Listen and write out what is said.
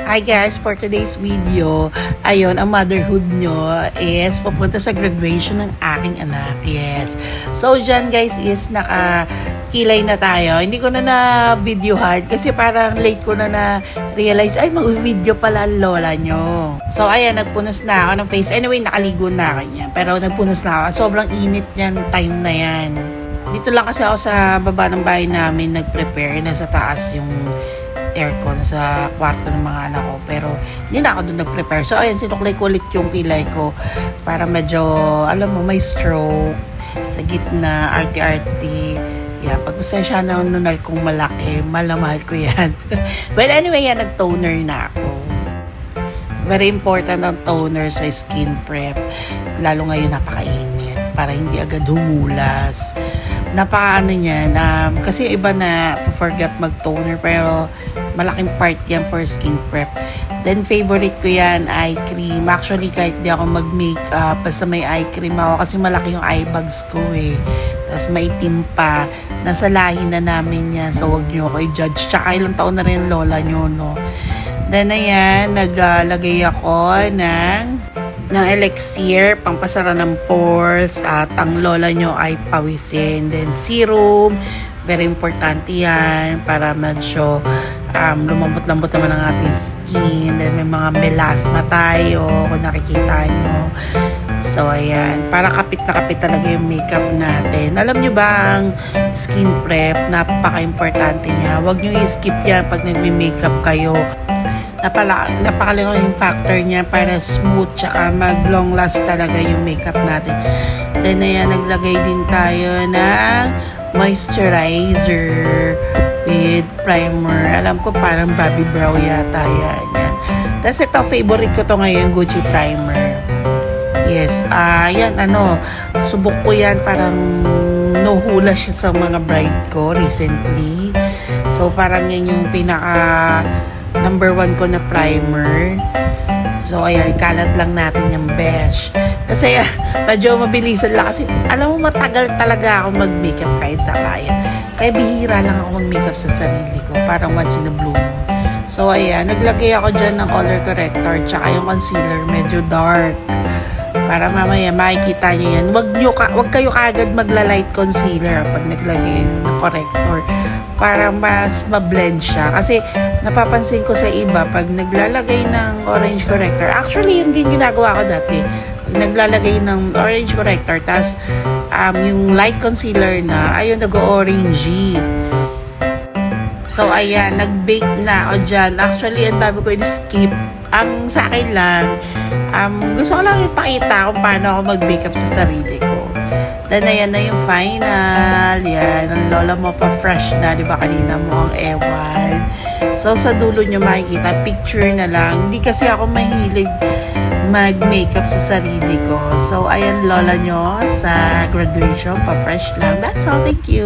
Hi guys, for today's video, ayun, ang motherhood nyo is papunta sa graduation ng aking anak. Yes. So, dyan guys is nakakilay na tayo. Hindi ko na videohan kasi parang late ko na realize, ay, mag-video pala ang lola nyo. So, ayan, nagpunas na ako ng face. Anyway, nakaligo na ako niya. Pero nagpunas na ako. Sobrang init niyan, time na yan. Dito lang kasi ako sa baba ng bahay namin nag-prepare. Nasa taas yung aircon sa kwarto ng mga anak ko, pero hindi na ako doon nag-prepare. So ayan, sinuklay ko ulit yung kilay ko para medyo, alam mo, may stroke sa gitna, arty-arty. Yeah, pagpasensya na nunal kong malaki, mahal ko yan. But anyway, yan, nag-toner na ako. Very important ang toner sa skin prep, lalo ngayon napakainit, para hindi agad humulas. Napakaano niyan, kasi iba na forget mag-toner, pero malaking part yan for skin prep. Then favorite ko yan, eye cream. Actually, kahit di ako mag-makeup, basta may eye cream ako kasi malaki yung eye bags ko eh. Tapos maitim pa. Nasa lahi na namin yan, so wag nyo ako i-judge. Tsaka ilang taon na rin lola nyo, no? Then ayan, naglagay ako ng elixir, pangpasara ng pores, at ang lola nyo ay pawisin. Then serum, very importante yan para medyo lumambot-lambot naman ang ating skin. Then may mga melasma tayo kung nakikita nyo. So ayan, para kapit na kapit talaga yung makeup natin. Alam nyo ba ang skin prep, napaka-importante niya. Huwag nyo i-skip yan pag nagme-makeup kayo. Napakalaking factor niya para smooth tsaka mag-long last talaga yung makeup natin. Then ayan, naglagay din tayo ng moisturizer with primer. Alam ko parang Bobbi Brow yata yan. Tapos ito, favorite ko to ngayon, Gucci primer. Yes, yan, subok ko yan, parang nuhula siya sa mga bride ko recently. So parang yan yung pinaka number 1 ko na primer. So ayan, ikalat lang natin yung besh. Kasi medyo mabilisan lang kasi alam mo, matagal talaga ako mag-makeup kahit sa client. Kaya bihira lang ako mag-makeup sa sarili ko, parang once in a blue moon. So ayan, naglagay ako dyan ng color corrector tsaka yung concealer medyo dark para mamaya makikita nyo yan. Wag kayo kagad magla-light concealer pag naglagay ng corrector para mas ma-blend siya. Kasi napapansin ko sa iba, pag naglalagay ng orange corrector, actually yun din ginagawa ko dati. Pag naglalagay ng orange corrector, tas yung light concealer na, ayun, nag-orangey. So ayan, nag-bake na ako dyan. Actually, ang dami ko in-skip. Ang sa akin lang, gusto ko lang ipakita kung paano ako mag-makeup sa sarili ko. Then, ayan na yung final. Yan, ang lola mo pa fresh na. Diba kanina mo ang ewan. So, sa dulo nyo makikita, picture na lang. Hindi kasi ako mahilig mag-makeup sa sarili ko. So, ayan lola nyo sa graduation, pa fresh lang. That's all. Thank you.